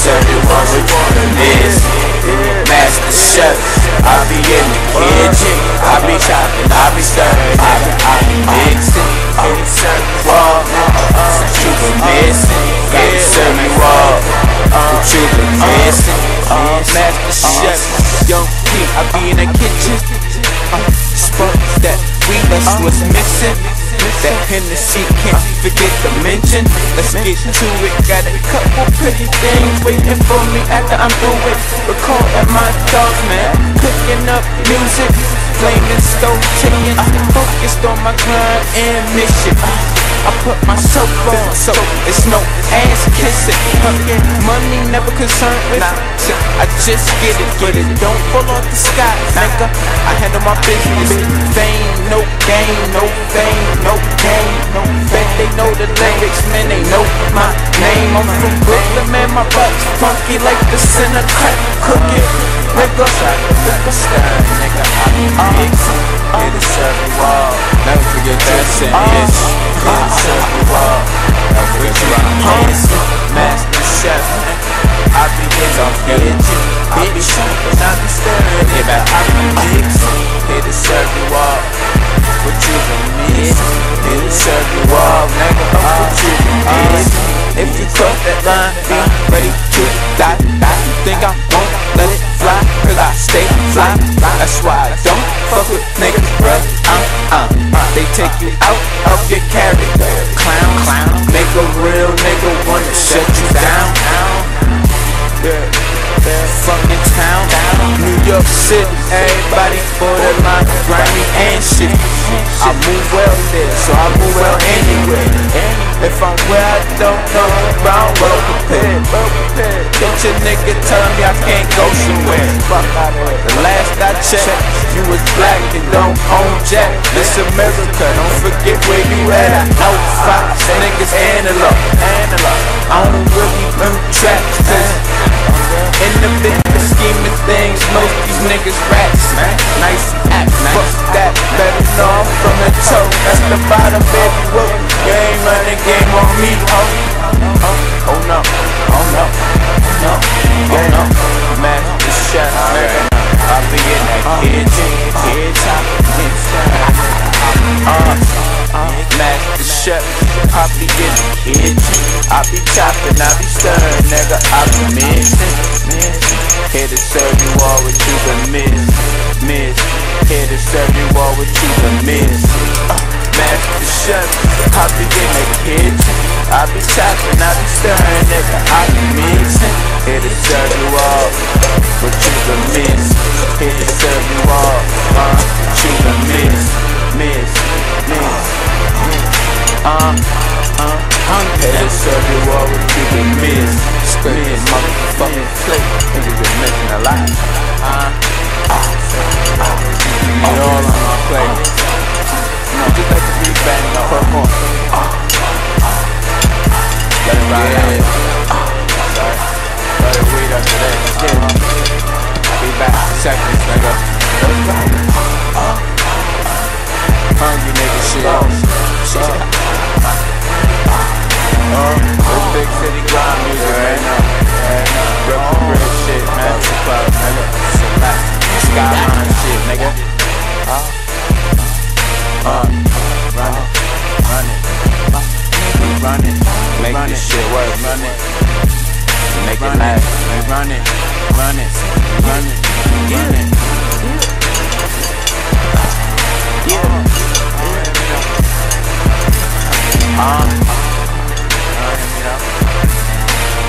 serve you all what you miss. Master chef, I be in the kitchen, I be chopping, I be stirring, I be mixing, serve you all what you been missing. Gotta serve you all what you been missing. Master chef, young P, I be in the kitchen. Spoke that we, that's what's missing. That Hennessy can't forget to mention. Let's get to it. Got a couple pretty things waiting for me after I'm through it. Recall at my dogs, man, cooking up music, flaming stove chicken. Focused on my grind and mission. I put myself on, so it's no ass kissing. Money never concerned with. I just get it, but it don't fall off the sky, nigga. I handle my business. Fame, no game, no fame, no game, no fame. They know the lyrics, man, they know my name. I'm from Brooklyn, man, my butt's funky like the center crack cookie. Nigga, nigga, I be mixing. Here to serve you all. Never forget that sentence. Here to serve you all. What you missing? Master chef. I be in the kitchen. I be shopping, I be stirring. I be mixing. Here to serve you all. What you been missing? Here to serve you all. Nigga, what you been missing? If you cross that line, be ready to die. You think I won't let it fly? Cause I stay fly. That's why I don't fuck with niggas, bruh. They take you out of your character. Clown. Make a real nigga wanna shut you down. Fucking town, New York City, everybody borderline, grimy and shit. I move well there, so I move well anywhere. If I'm where I don't know, I'm well prepared. Get your nigga tell me I can't go somewhere. Fuck out of here. The last I checked, you was black and don't own jack. This America, don't forget where you at. I know Fox niggas analog. I don't really tracks, in the business scheme of things, most these niggas rats, man. Nice act, fuck that, better know I'm from the toe. That's the bottom, baby, whoa. You ain't running game on me, oh no, Master chef, man. I be in that kitchen, Master chef, I be in the kitchen. I be chopping, I be stirring, nigga, I be mixing. Here to serve you all what you been miss. Here to serve you all what you been miss. Master chef, I be in the kitchen. I be chopping, I be stirring, nigga, I be mixing. Here to serve you all what you been miss. Here to serve you all what you been miss. Here to serve you all what you been miss. Scrape this motherfucking plate. Niggas been missing a lot. Need all on my plate. Just like the beat bang, put more. Let it ride out. Sorry. Let it weed after that. I'll be back in seconds, nigga. Hungry nigga shit. This big city grind music right now. Real shit, man. Club, nigga. Skyline shit, nigga. Run it. Make this shit work. Run it. Make it last. Run it.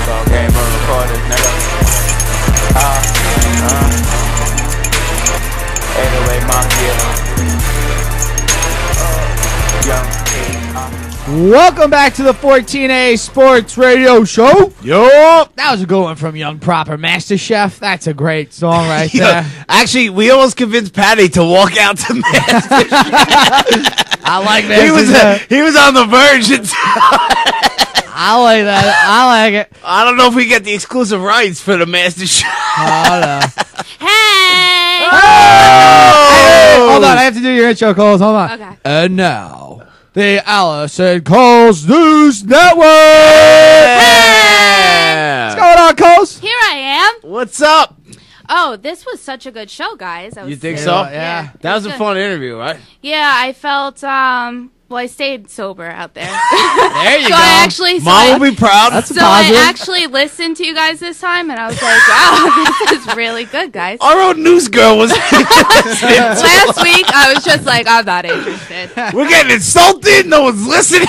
So game on recorders, nigga. 808 Mafia. Young King. Welcome back to the 14ASports radio show. Yup. That was a good one from Young Proper. Master Chef, that's a great song right there. Actually, we almost convinced Patty to walk out to Master Chef. I like that. He was on the verge. I like that. I like it. I don't know if we get the exclusive rights for the Master Chef. Hold on. Hey! Oh! Hold on, I have to do your intro, Coles. Hold on. Okay. And now, the Alice and Coles News Network. Yeah. What's going on, Coles? What's up? Oh, this was such a good show, guys. You think so? Yeah. That was a good. fun interview, right? Yeah, I felt, well, I stayed sober out there. There you So go. I actually, Mom will be proud. That's a so positive. I actually listened to you guys this time, and I was like, wow, this is really good, guys. Our own news girl was. Last week, I was just like, I'm not interested. We're getting insulted. No one's listening.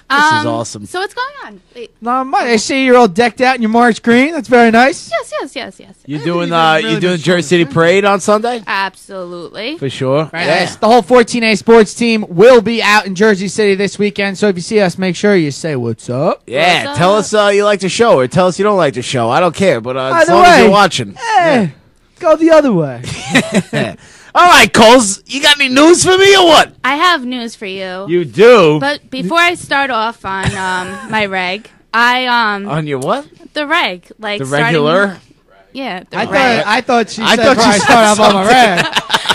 This is awesome. So what's going on? Wait. I see you're all decked out in your March green. That's very nice. Yes. You doing really you doing been Jersey City Parade on Sunday? Absolutely. For sure. Right. Yes. The whole 14A Sports team will be out in Jersey City this weekend. So if you see us, make sure you say what's up. Yeah, What's tell up? us you like the show or tell us you don't like the show. I don't care, but as Either long as way. you're watching. Hey, go the other way. All right, Coles, you got any news for me or what? I have news for you. You do? But before I start off on my reg, On your what? the reg, like The starting- regular? Yeah, the I reg. thought she I said thought probably she start said off on my red.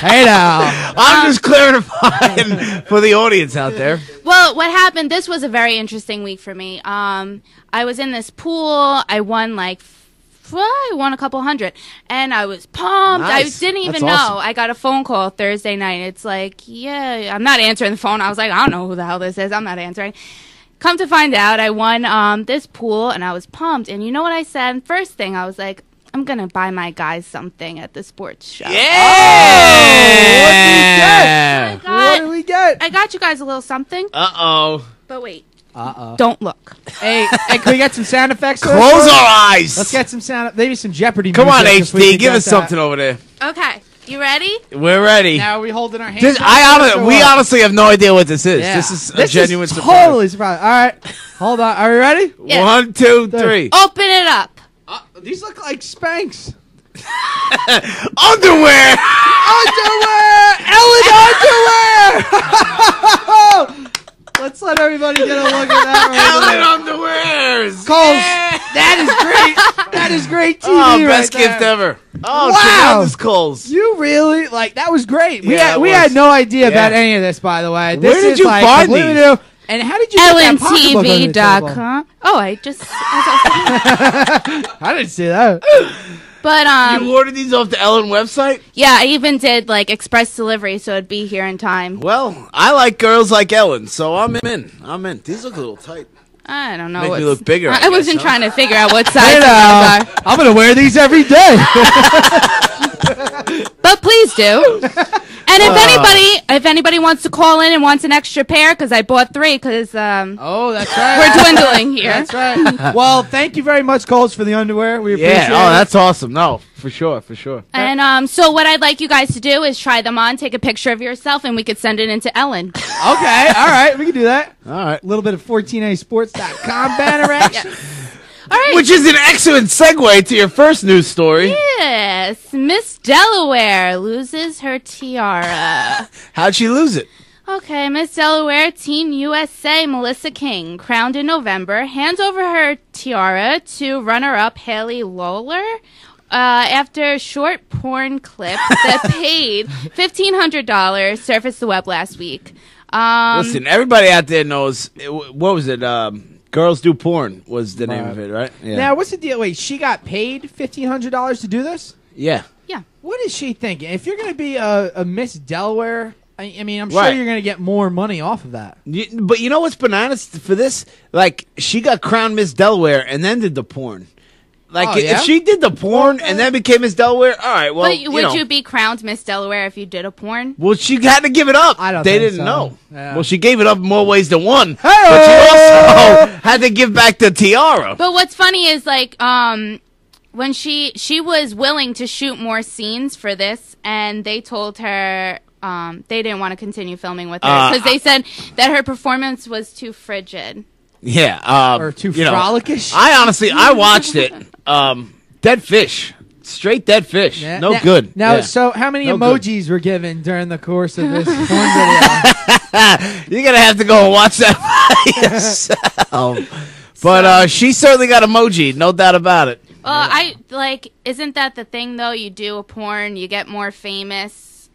Hey now. I'm just clarifying for the audience out there. Well, what happened? This was a very interesting week for me. I was in this pool. I won I won a couple hundred, and I was pumped. Nice. I didn't even That's know. awesome. I got a phone call Thursday night. It's like, yeah, I'm not answering the phone. I was like, I don't know who the hell this is. I'm not answering. Come to find out, I won this pool, and I was pumped. And you know what I said? First thing, I was like, I'm gonna buy my guys something at the sports show. Yeah! What do we get? I got you guys a little something, Uh-oh. but wait, Uh-oh. don't look. Hey, can we get some sound effects? for Close this? our eyes. Let's get some sound. Maybe some Jeopardy. Come on, music if we HD. could Give get us that. something over there. Okay, you ready? We're ready. Now are we holding our hands? We honestly have no idea what this is. Yeah. This is a genuine surprise. Totally surprise. All right, hold on. Are we ready? Yeah. 1, 2, 3. Open it up. These look like Spanx. Underwear! Underwear! Ellen underwear! Let's let everybody get a look at that Ellen right underwears! Coles, that is great. That is great TV Oh, right best there. gift ever. Oh, Wow. tremendous Coles. You really, that was great. We Yeah, it had was. no idea Yeah. about any of this, by the way. Where This did is, you like, find completely these? new. And how did you get that pocketbook under the table? LNTV.com. Oh, I I didn't see that. But You ordered these off the Ellen website? yeah, I even did express delivery, so it'd be here in time. Well, I like girls like Ellen, so I'm in. These look a little tight. I don't know. Make me what's- look bigger, I I guess, wasn't huh? trying to figure out what Hey size these now, are. I'm going to wear these every day. But please do. And if anybody wants to call in and wants an extra pair, because I bought 3, because Oh, that's right. we're dwindling here. That's right. Well, thank you very much, Coles, for the underwear. We appreciate Yeah, it. that's awesome. No, for sure. And so what I'd like you guys to do is try them on, take a picture of yourself, and we could send it into Ellen. Okay, all right. We can do that. All right. A little bit of 14asports.com banner action. All right. Which is an excellent segue to your first news story. Yes, Miss Delaware loses her tiara. How'd she lose it? Okay, Miss Delaware, Team USA Melissa King, crowned in November, hands over her tiara to runner-up Haley Lawler after a short porn clip that paid $1,500 surfaced the web last week. Listen, everybody out there knows, what was it? Girls Do Porn was the name of it, right? Yeah. Now, what's the deal? Wait, she got paid $1,500 to do this? Yeah. Yeah. What is she thinking? If you're going to be a Miss Delaware, I mean, I'm sure Right. you're going to get more money off of that. But you know what's bananas for this? Like, she got crowned Miss Delaware and then did the porn. Like, Oh, yeah? if she did the porn and then became Miss Delaware, all right, well, But would you be crowned Miss Delaware if you did a porn? Well, she had to give it up. I don't They think didn't so. know. Yeah. Well, she gave it up in more ways than one. Hey-o! But she also had to give back the tiara. But what's funny is when she was willing to shoot more scenes for this, and they told her they didn't want to continue filming with her because they said that her performance was too frigid. Yeah. Or too you know, frolicish? I watched it. Dead fish. Straight dead fish. Yeah. No Now- good. Now, Yeah. so how many No good. emojis were given during the course of this porn video? You're going to have to go and watch that by yourself. But she certainly got emoji. No doubt about it. Well, isn't that the thing though? You do a porn, you get more famous.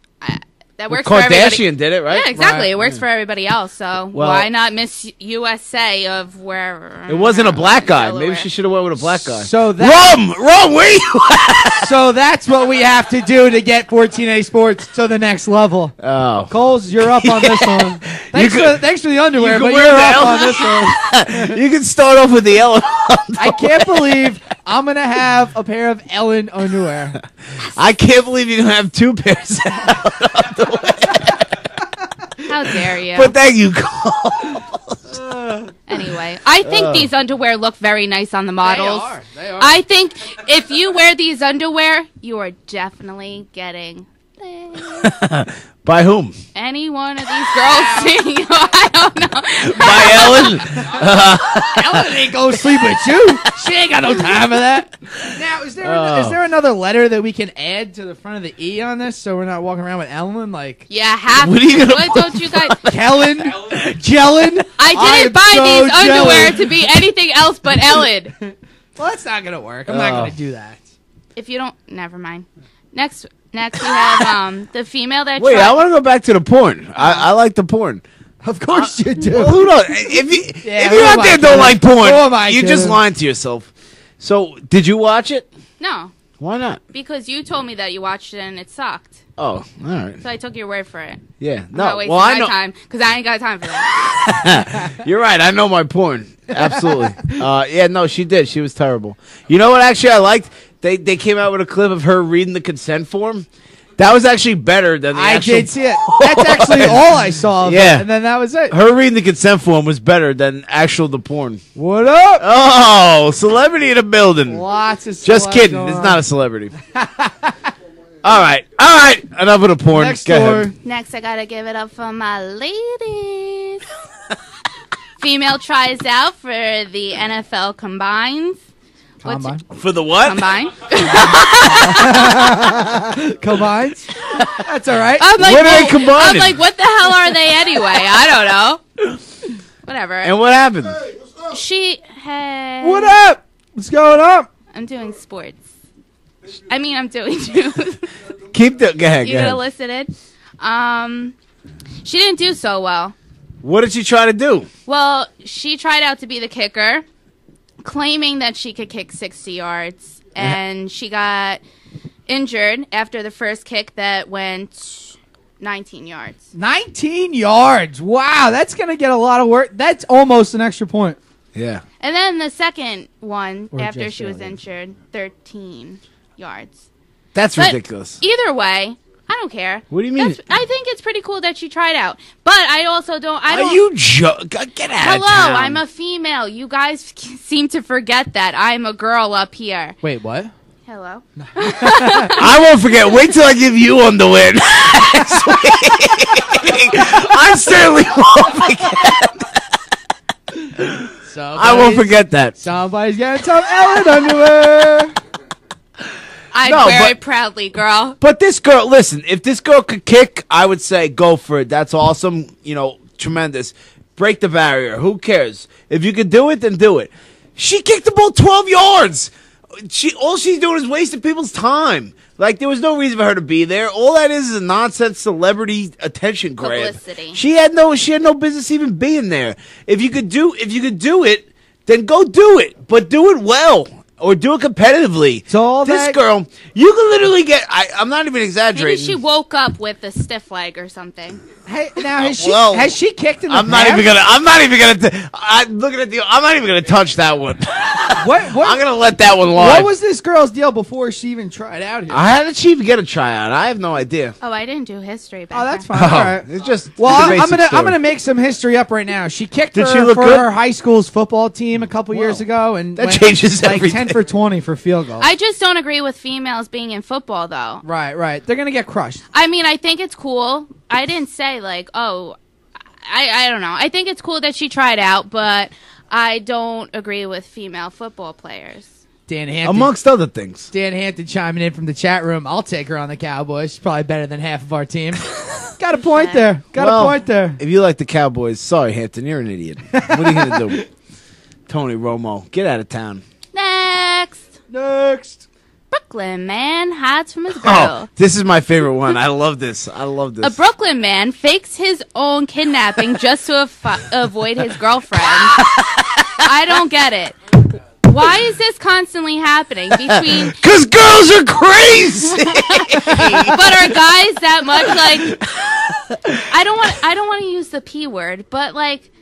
that works for everybody. Kardashian did it, right? Yeah, exactly. Right. It works for everybody else. So why not Miss USA of wherever? It wasn't a black guy. Delaware. Maybe she should have went with a black guy. So that, Rum, where you at? so that's what we have to do to get 14A Sports to the next level. Oh. Coles, you're up on this one. Thanks for the underwear, you but can you're wear the up L- on this one. You can start off with the Ellen. I can't believe I'm going to have a pair of Ellen underwear. I can't believe you're going to have 2 pairs of How dare you? But thank you, Cole. Anyway, I think these underwear look very nice on the models. They are. I think if you wear these underwear, you are definitely getting By whom? any one of these girls seeing you. I don't know. By Ellen? Ellen ain't going to sleep with you. She ain't got no time for that. Now, is there another letter that we can add to the front of the E on this so we're not walking around with Ellen? Like, Yeah, half. What are you gonna What put? don't you guys? Kellen? Jellen? I didn't buy these underwear to be anything else but Ellen. Well, that's not going to work. I'm not going to do that. If you don't, never mind. Next we have the female that. Wait, I want to go back to the porn. I like the porn. Of course you do. Well, who knows? If Yeah, you who out am I there don't kidding? like porn, Who am I you're just kidding? lying to yourself. So, did you watch it? No, Why not? because you told me that you watched it and it sucked. Oh, all right. So I took your word for it. Yeah. I'm not No. wasting Well, I my know. time because I ain't got time for that. You're right. I know my porn. Absolutely. Yeah. No, she did. She was terrible. You know what? Actually, I liked. They came out with a clip of her reading the consent form. That was actually better than the I actual did see it. That's actually all I saw of Yeah. it, and then that was it. Her reading the consent form was better than the porn. What up? Oh, celebrity in the building. Lots of Just celebs kidding. going It's on. not a celebrity. All right. Enough of the porn. Next Go door. ahead. Next, I gotta give it up for my ladies. Female tries out for the NFL combines. Combine. For the what? Combine. Combines. That's all right. I'm like, What are they I'm combining? like, what the hell are they anyway? I don't know. Whatever. And what happened? She had. What up? What's going on? I'm doing sports. I mean, I'm doing news. Keep the. Go ahead. You Go gonna ahead. listen in? She didn't do so well. What did she try to do? Well, she tried out to be the kicker, claiming that she could kick 60 yards, and she got injured after the first kick that went 19 yards. 19 yards. Wow, that's going to get a lot of work. That's almost an extra point. Yeah. And then the second one, Or after just she was barely. injured, 13 yards. That's But ridiculous. Either way, I don't care. What do you mean? I think it's pretty cool that she tried out. But I also don't. I don't. Are you get out of Hello, town. I'm a female. You guys seem to forget that. I'm a girl up here. Wait, what? Hello. I won't forget. Wait till I give you underwear. I certainly won't forget. I won't forget that. Somebody's getting some Ellen underwear. I'd No, wear but- it proudly, girl. But this girl, listen, if this girl could kick, I would say go for it. That's awesome. You know, tremendous. Break the barrier. Who cares? If you could do it, then do it. She kicked the ball 12 yards. All she's doing is wasting people's time. Like, there was no reason for her to be there. All that is a nonsense celebrity attention grab. Publicity. She had no business even being there. If you could do it, then go do it. But do it well. Or do it competitively. So all this that- girl, you can literally get. I'm not even exaggerating. Maybe she woke up with a stiff leg or something. Hey, now well, has she kicked in the I'm not past? even gonna. I'm not even gonna. I'm looking at the. I'm not even gonna touch that one. What? I'm gonna let that one lie. What was this girl's deal before she even tried out here? How did she even get a tryout? I have no idea. Oh, I didn't do history back Oh, that's then. fine. All right. It's just. Well, the I'm basic story. gonna make some history up right now. She kicked Did her she look for good? her high school's football team a couple years ago, and That went changes like everything. 10 for 20 for field goal. I just don't agree with females being in football, though. Right. They're gonna get crushed. I mean, I think it's cool. I didn't say, like, oh, I don't know. I think it's cool that she tried out, but I don't agree with female football players. Dan Hampton. Amongst other things. Dan Hampton chiming in from the chat room. I'll take her on the Cowboys. She's probably better than half of our team. Got a point there. Got a point there. If you like the Cowboys, sorry, Hampton, you're an idiot. What are you gonna do? Tony Romo, get out of town. Next. Next. Brooklyn man hides from his girl. Oh, this is my favorite one. I love this. A Brooklyn man fakes his own kidnapping just to avoid his girlfriend. I don't get it. Why is this constantly happening between? Because girls are crazy. But are guys that much like? I don't want to use the P word, but like,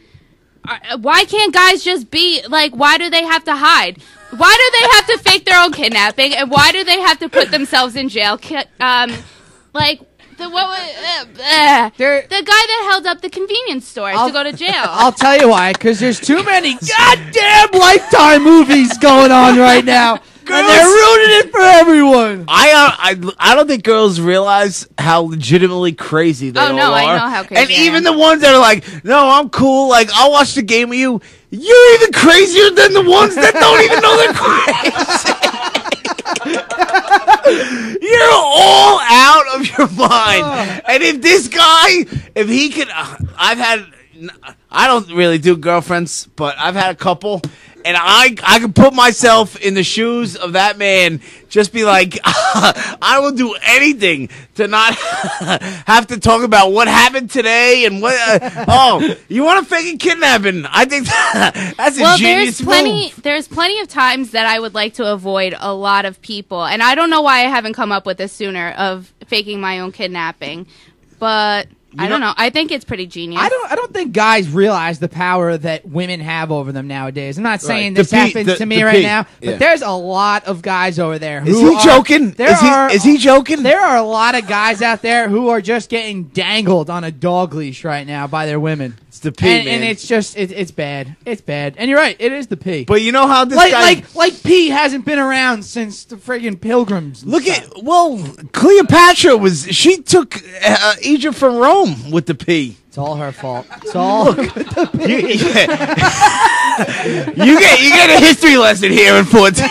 why can't guys just be like? Why do they have to hide? Why do they have to fake their own kidnapping, and why do they have to put themselves in jail? Like. The guy that held up the convenience store to go to jail. I'll tell you why, because there's too many goddamn Lifetime movies going on right now, and they're ruining it for everyone. I don't think girls realize how legitimately crazy they all are. Oh no, I know how crazy. And even the ones that are like, "No, I'm cool. Like, I'll watch the game with you." You're even crazier than the ones that don't even know they're crazy. You're all out of your mind. And if this guy, if he could, I don't really do girlfriends, but I've had a couple, and I can put myself in the shoes of that man. Just be like, I will do anything to not have to talk about what happened today and what. You want to fake a kidnapping? I think that's a genius move. There's plenty of times that I would like to avoid a lot of people, and I don't know why I haven't come up with this sooner of faking my own kidnapping, but. I don't know. I think it's pretty genius. I don't think guys realize the power that women have over them nowadays. I'm not saying this happens to me right now, but there's a lot of guys over there who Is he joking? Is he joking? There are a lot of guys out there who are just getting dangled on a dog leash right now by their women. It's the P, man. And it's just, it's bad. It's bad. And you're right, it is the P. But you know how this guy... Like P hasn't been around since the friggin' Pilgrims. Cleopatra she took Egypt from Rome with the P. It's all her fault. It's all the P. You get a history lesson here in 14.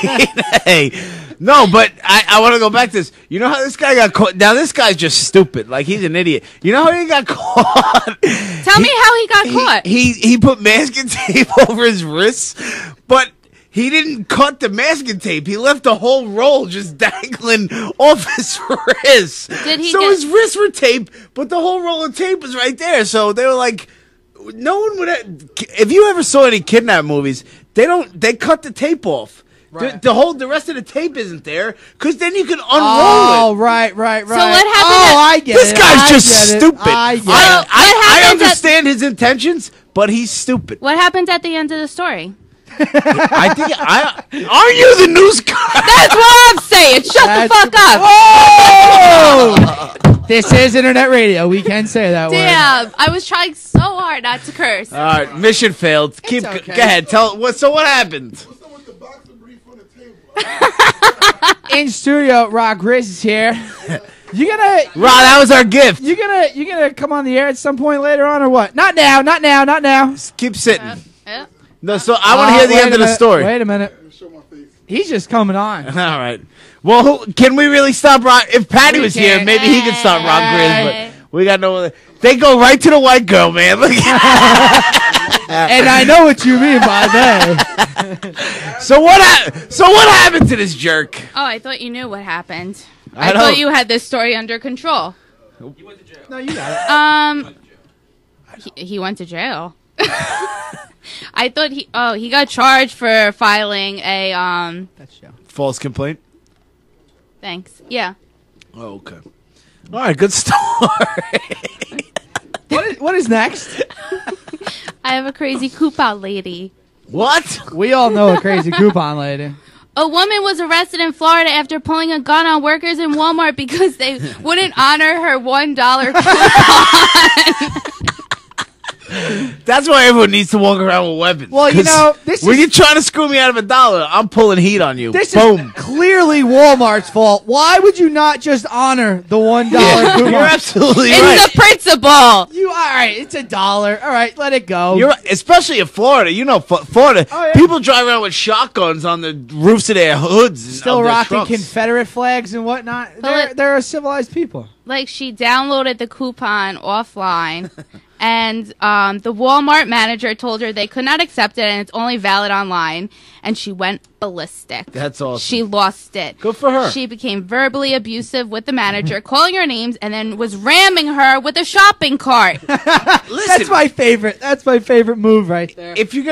Hey. No, but I want to go back to this. You know how this guy got caught? Now, this guy's just stupid. Like, he's an idiot. You know how he got caught? Tell me how he got caught. He put masking tape over his wrists, but he didn't cut the masking tape. He left the whole roll just dangling off his wrists. His wrists were taped, but the whole roll of tape was right there. So they were like, no one would. If you ever saw any kidnap movies, they cut the tape off. Right. The rest of the tape isn't there, because then you can unroll it. Oh, right. So what happened? I get this it. guy's just stupid. I understand his intentions, but he's stupid. What happened at the end of the story? Aren't you the news guy? That's what I'm saying. Shut the fuck up. Whoa! This is internet radio. We can say that word. Damn, I was trying so hard not to curse. All right, mission failed. Go ahead. Tell what. So what happened? In studio, Rock Grizz is here. You gonna Rod, that was our gift. You gonna come on the air at some point later on or what? Not now. Just keep sitting. No, so I want to hear the end of the story. Wait a minute. He's just coming on. All right. Well, can we really stop Rock? If Patty was here, maybe he could stop Rock Grizz, but we got no. They go right to the white girl, man. Look. And I know what you mean by that. So what happened to this jerk? Oh, I thought you knew what happened. I thought you had this story under control. He went to jail. No, you got it. He went to jail. I thought he got charged for filing a false complaint. Thanks. Yeah. Oh, okay. All right, good story. What is next? I have a crazy coupon lady. What? We all know a crazy coupon lady. A woman was arrested in Florida after pulling a gun on workers in Walmart because they wouldn't honor her $1 coupon. That's why everyone needs to walk around with weapons. Well, you know, when you're trying to screw me out of $1, I'm pulling heat on you. This Boom. is clearly Walmart's fault. Why would you not just honor the $1 coupon? You're absolutely right. It's the principle. All right, it's $1. All right, let it go. You're right. Especially in Florida. You know, Florida, people drive around with shotguns on the roofs of their hoods. Still rocking trucks. Confederate flags and whatnot. They're a civilized people. Like, she downloaded the coupon offline And the Walmart manager told her they could not accept it and it's only valid online. And she went ballistic. That's awesome. She lost it. Good for her. She became verbally abusive with the manager, calling her names, and then was ramming her with a shopping cart. That's my favorite. That's my favorite move right there. If you're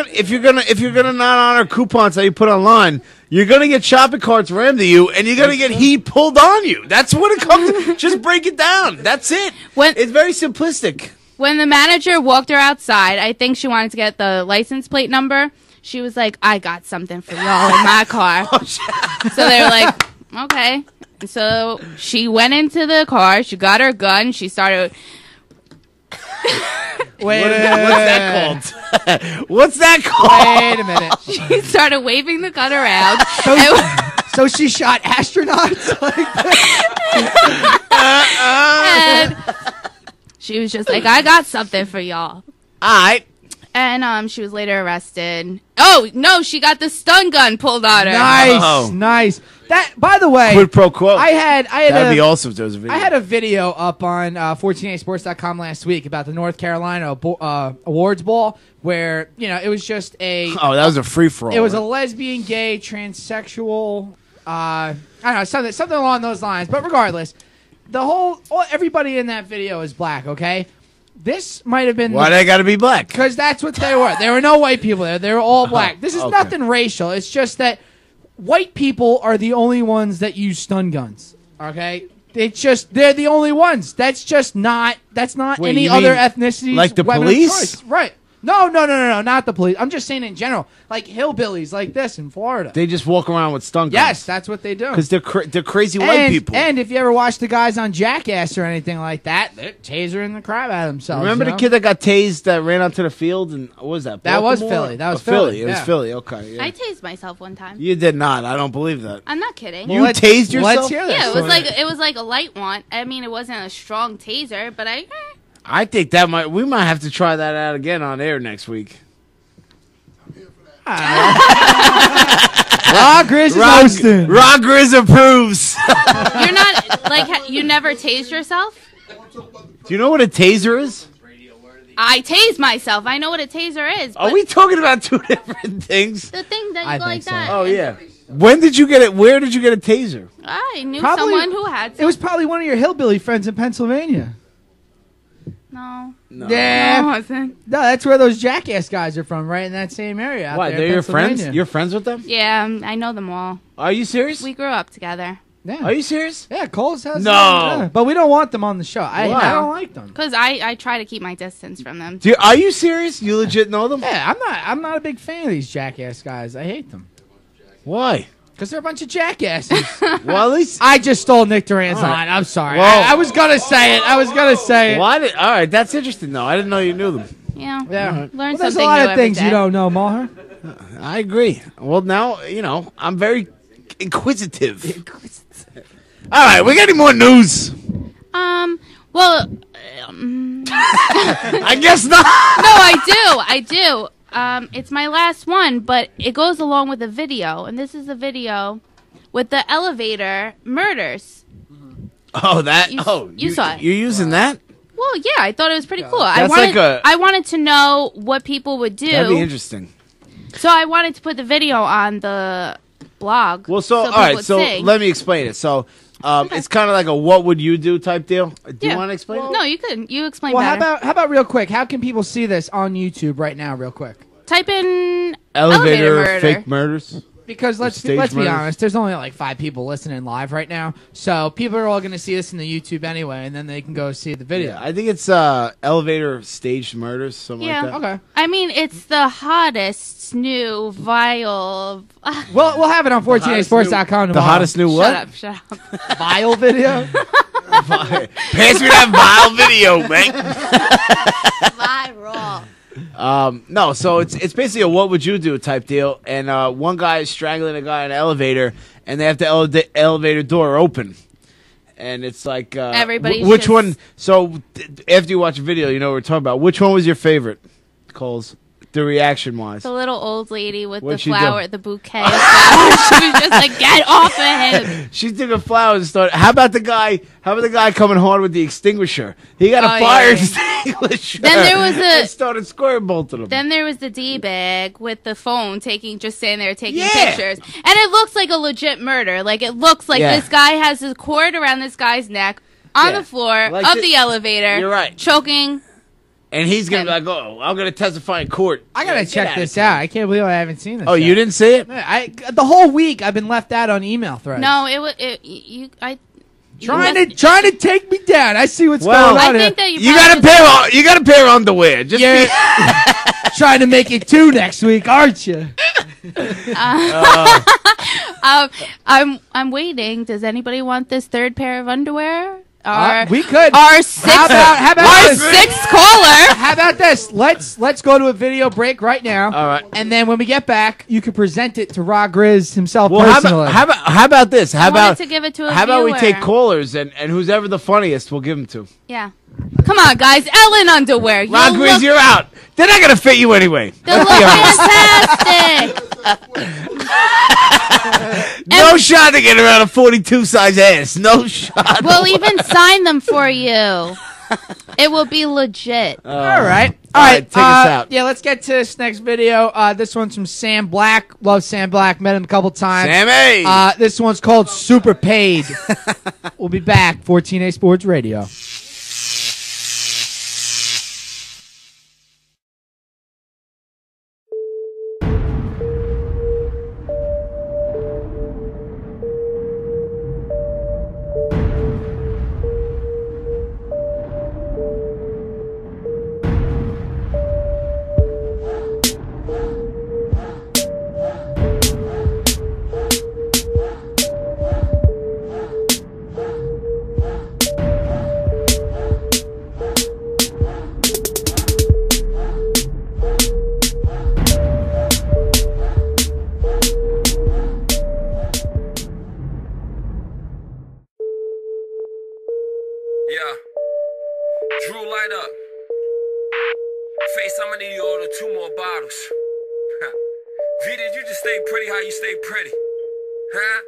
gonna not honor coupons that you put online, you're gonna get shopping carts rammed to you, and you're gonna get heat pulled on you. That's what it comes to. Just break it down. That's it. It's very simplistic. When the manager walked her outside, I think she wanted to get the license plate number. She was like, I got something for y'all in my car. So they were like, okay. And so she went into the car. She got her gun. She started... What's that called? What's that called? Wait a minute. She started waving the gun around. So she shot astronauts? And she was just like, I got something for y'all. All right. And she was later arrested. Oh, no, she got the stun gun pulled on her. Nice, nice. That, by the way, Quid pro quo. I had That'd be awesome if there was a video. I had a video up on 14ASports.com last week about the North Carolina awards ball, where it was just a that was a free for all. It was a lesbian, gay, transsexual, I don't know, something along those lines. But regardless, everybody in that video is black. Okay, this might have been why they got to be black? Because that's what they were. There were no white people there. They were all black. This is nothing racial. It's just that white people are the only ones that use stun guns. Okay, they're the only ones. That's not any other ethnicity. Like the weapon of police, choice. Right? No, not the police. I'm just saying in general, like hillbillies like this in Florida. They just walk around with stun guns. Yes, that's what they do. Because they're crazy white people. And if you ever watch the guys on Jackass or anything like that, they're tasering the crap out of themselves. Remember the kid that got tased that ran onto the field? And what was that? That was Baltimore? Philly. That was Philly. It was Philly. Okay. Yeah. I tased myself one time. You did not. I don't believe that. I'm not kidding. You tased yourself? Let's hear this. Yeah, it was like a light one. I mean, it wasn't a strong taser, but I think we might have to try that out again on air next week. Raw Grizz is hosting. Raw Grizz approves. You're not you never tased yourself? Do you know what a taser is? I tased myself. I know what a taser is. Are we talking about two different things? The thing that I you go like think so. that. Oh yeah. When did you get it? Where did you get a taser? I knew Probably- someone who had. It was probably one of your hillbilly friends in Pennsylvania. No. Yeah. No, it wasn't. No, that's where those Jackass guys are from, right in that same area. Out What? there They're in your friends? Pennsylvania. You're friends with them? Yeah, I know them all. Are you serious? We grew up together. Yeah. Are you serious? Yeah, Cole's has No. yeah, but we don't want them on the show. I don't like them. Because I try to keep my distance from them. Are you serious? You legit know them? Yeah, I'm not a big fan of these Jackass guys. I hate them. Why? Because they're a bunch of jackasses. Well, at least I just stole Nick Duran's All right. line. I'm sorry. Well- I was gonna say it. Why did? All right, that's interesting though. I didn't know you knew them. Yeah. Yeah. Learn Well, there's something a lot new of every things day. you don't know, Maher. I agree. Well, now I'm very inquisitive. All right, we got any more news? Well, I guess not. no, I do. It's my last one, but it goes along with a video, and this is a video with the elevator murders. Oh, that. You saw it. You're using that? Well, yeah, I thought it was pretty cool. That's I wanted to know what people would do. That'd be interesting. So I wanted to put the video on the blog. Well, all people right. would So see. let me explain it. So, it's kind of like a "what would you do" type deal. Do you want to explain it? No, you could. You explain Well, better. how about real quick? How can people see this on YouTube right now, real quick? Type in Elevator murder. fake murders. Because let's stage be murders. honest, there's only like 5 people listening live right now, so people are all going to see this in the YouTube anyway, and then they can go see the video. Yeah, I think it's elevator staged murders, something Yeah. like that. Okay. I mean, it's the hottest new vile. Well, we'll have it on 14asports.com The tomorrow. hottest new what? Shut up. Vile video. Pass me that vile video, man. Viral. No, so it's basically a "what would you do" type deal, and one guy is strangling a guy in an elevator, and they have the elevator door open, and it's like Everybody's which just- one? So after you watch a video, you know what we're talking about. Which one was your favorite, Coles? The reaction was The little old lady with What'd the she do? flower, the bouquet of flowers. She was just like, get off of him. she took the flowers and started. How about the guy? How about the guy coming hard with the extinguisher? He got a fire extinguisher. Then there was and started squirting both of them. Then there was the D-bag with the phone just standing there taking pictures. And it looks like a legit murder. Like, it looks like this guy has a cord around this guy's neck on the floor of the elevator. You're right. Choking. And he's going to be like, oh, I'm going to testify in court. I got to check this out. I can't believe I haven't seen this. Oh, you didn't see it? The whole week I've been left out on email threads. No, trying to take me down. I see what's going on. I think that you got a pair of underwear. Just You're trying to make it 2 next week, aren't you? I'm waiting. Does anybody want this third pair of underwear? We could. Our sixth caller. How about this? Let's go to a video break right now. All right. And then when we get back, you can present it to Rod Grizz himself Well, personally. how about this? How about to give it to a How about we viewer. take callers and who's ever the funniest, we'll give them to. Yeah. Come on, guys. Ellen underwear. Rod Grizz, you're out. They're not gonna fit you anyway. They look fantastic. No shot to get around a 42 size ass. No shot. We'll even sign them for you. It will be legit. All right. Take us out. Yeah, let's get to this next video. This one's from Sam Black. Love Sam Black. Met him a couple times. Sammy. This one's called Super Paid. We'll be back. 14A Sports Radio. Yeah. Drew, light up. Face, I'm gonna need you to order 2 more bottles. V, did you just stay pretty how you stay pretty? Huh?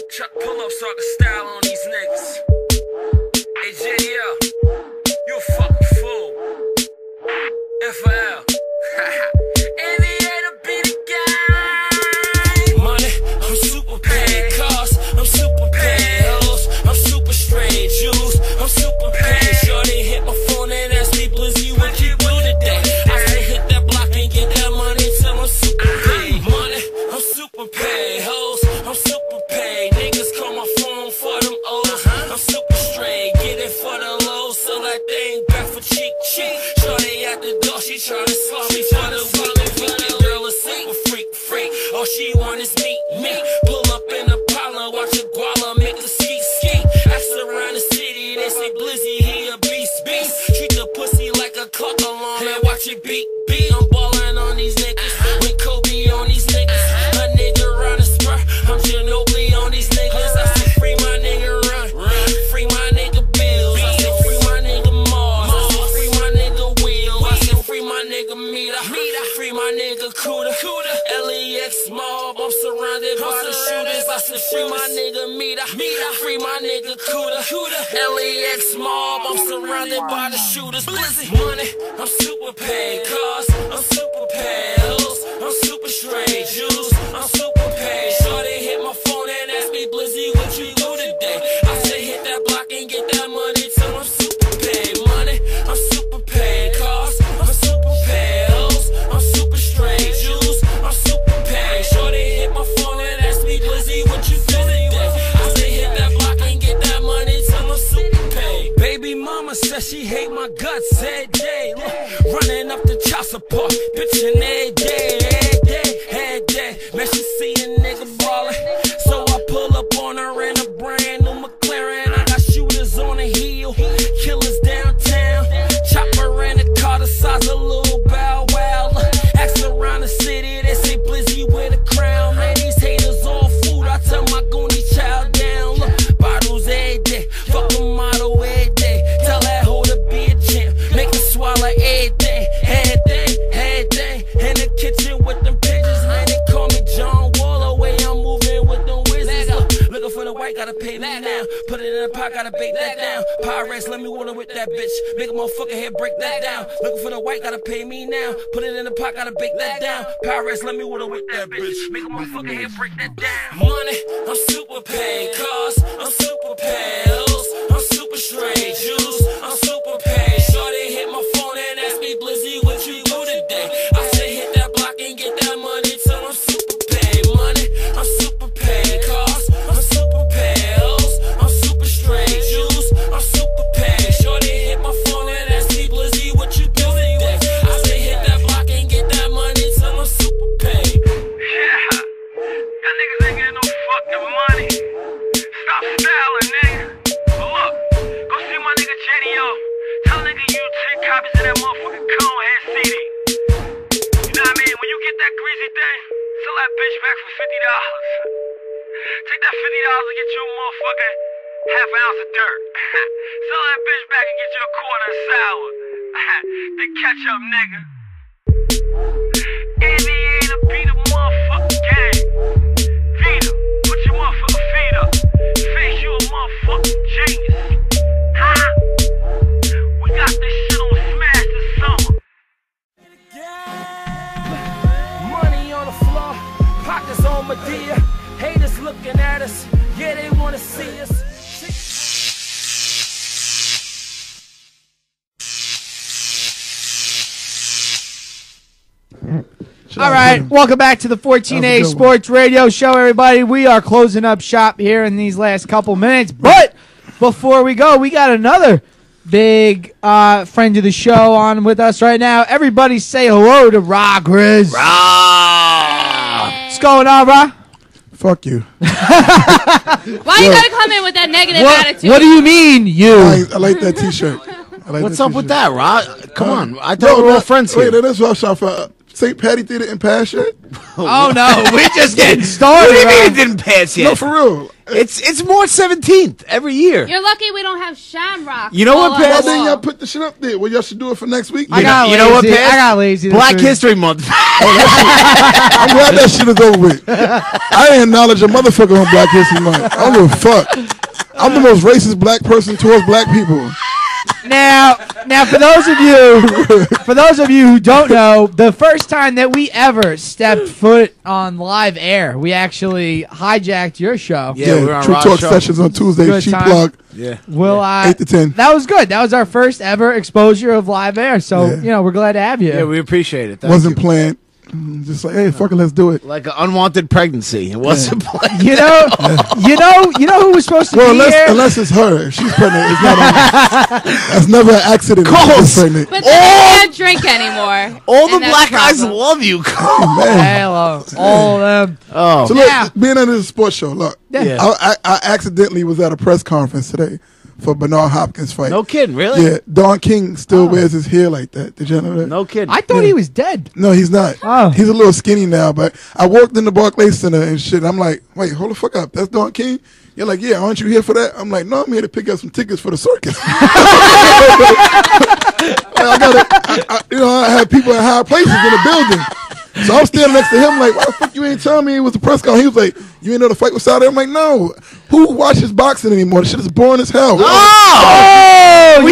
Chuck pull-ups start the style on these niggas. Hey, JL, you a fucking fool. FL. Aviator be the guy. Money, I'm super paid. Cars, I'm super paid. Hoes, I'm super straight. Juice, I'm super paid. Shorty hit my phone and asked me, Blizzy, what you do today? I said hit that block and get that money till I'm super paid. Money, I'm super paid. Hoes, I'm super paid. Niggas call my phone for them O's. I'm super straight. Get it for the low so that they ain't back for cheek. Shorty at the door, she tryna slap me for the weekend. Girl, a single freak. All she want is me. Pull up in a parlor, watch a guala, make a ski. Ask around the city, they say Blizzy, he a beast. Treat the pussy like a clock alarm and watch it beat. I'm ballin' on these niggas, with Kobe on these niggas. A nigga run a spur, I'm Ginobili on these niggas. I say free my nigga run, free my nigga bills. I say free my nigga Mars, I say free my nigga Wheels. I say free my nigga Mita, free my nigga Cuda. LEX mob, I'm surrounded by the shooters. I say free my nigga Mita, free my nigga Cuda. LEX mob, I'm surrounded by the shooters. Blizzy money, I'm super paid. Cars, I'm super paid. Hoes, I'm super straight. Juice, I'm super paid. Shorty hit my phone and asked me, Blizzy, what you do today? I said hit that block and get that money till I'm super paid. Money, I'm super paid. Cars, I'm super paid. Hoes, I'm super straight. Juice, I'm super paid. Shorty hit my phone and asked me, Blizzy, what you do today? I said hit that block and get that money till I'm super paid. Baby mama says she hate my guts every day. Look, running up the child support, bitchin' every day. Man, she see a nigga ballin', so I pull up on her in a brand new McLaren. I got shooters on the hill, killers downtown. Chopper in the car the size of Lil Bow Wow. Ask around the city, they say Blizzy with a crown. Man, these haters all food, I tell my Goonie child down. Look, bottles every day, fuck a model every day. Tell that hoe to be a champ, make her swallow everything. Pyrex, let me water with that bitch. Make a motherfucker head break that down. Looking for the white, gotta pay me now. Put it in the pot, gotta bake that down. Pyrex, let me water with that bitch. Make a motherfucker head break that down. Money, I'm super paid. Cars, I'm super paid. Hoes, I'm super straight. Juice, I'm super paid. Shorty hit my phone and ask me, Blizzy, what you do today? I say hit that block and get that money till I'm super paid. Money, I'm super paid. Cars, I'm super paid. Hoes, I'm super straight. Juice, I'm super paid. Shorty hit my phone and ask me, Blizzy, what you do today? I say hit that block and get that money till I'm super paid. Yeah, y'all niggas ain't getting no fucking money. Stop styling, nigga. But look, go see my nigga Jenny-O. Tell a nigga you 10 copies of that motherfucking Conehead CD. You know what I mean? When you get that greasy thing, sell that bitch back for $50. Take that $50 and get you a motherfucking half ounce of dirt. Sell that bitch back and get you a quarter of sour. Then catch up, nigga. Indiana beat a motherfucking game. Vita, put your motherfucking feet up. Face you a motherfucking genius. Huh? We got this shit on smash this summer. Money on the floor, pockets on Medea. Haters looking at us, yeah, they wanna see us. All right, welcome back to the 14A Sports Radio Show, everybody. We are closing up shop here in these last couple minutes, but before we go, we got another big friend of the show on with us right now. Everybody say hello to Ra Grizz. What's going on, Ra? Fuck you. Why you gotta come in with that negative attitude? What do you mean, you? I like that T-shirt. What's up with that, Rod? Come on. I thought we were all friends here. Wait, that's what I shot for St. Patty Theater in Passion. Oh, no. We're just getting started. What do you mean it didn't pass yet? No, for real. It's March 17th every year. You're lucky we don't have Shamrock. You know what, Why Pat? didn't y'all put the shit up there? Well, y'all should do it for next week. You know what, Pat? I got lazy. Black History Month. I'm glad that shit is over with. I didn't acknowledge a motherfucker on Black History Month. I don't give a fuck. I'm the most racist black person towards black people. Now, for those of you who don't know, the first time that we ever stepped foot on live air, we actually hijacked your show. Yeah, we were on True Rod's Talk show. Sessions on Tuesday. Good She time. plug. Yeah. 8 to 10. That was good. That was our first ever exposure of live air. So, we're glad to have you. Yeah, we appreciate it. Thank Wasn't you. planned. Just like, hey, fuck it, let's do it. Like an unwanted pregnancy. It wasn't planned. You know who was supposed to be here? Unless it's her. If she's pregnant, it's not that's never an accident. if she's pregnant. But then they can't drink anymore. All the And that's black the guys problem. love you. Hello. All of them. Oh. So look, Yeah. being on this sports show, look, Yeah. I accidentally was at a press conference today for Bernard Hopkins' fight. No kidding, really? Yeah, Don King still wears his hair like that. Did you know that? No kidding. I thought he was dead. No, he's not. Oh. He's a little skinny now, but I walked in the Barclays Center and shit. I'm like, wait, hold the fuck up. That's Don King? You're like, yeah, aren't you here for that? I'm like, no, I'm here to pick up some tickets for the circus. I have people in high places in the building. So I'm standing next to him like, why the fuck you ain't telling me it was the press conference? He was like, you ain't know the fight was Saturday? I'm like, no. Who watches boxing anymore? The shit is boring as hell. We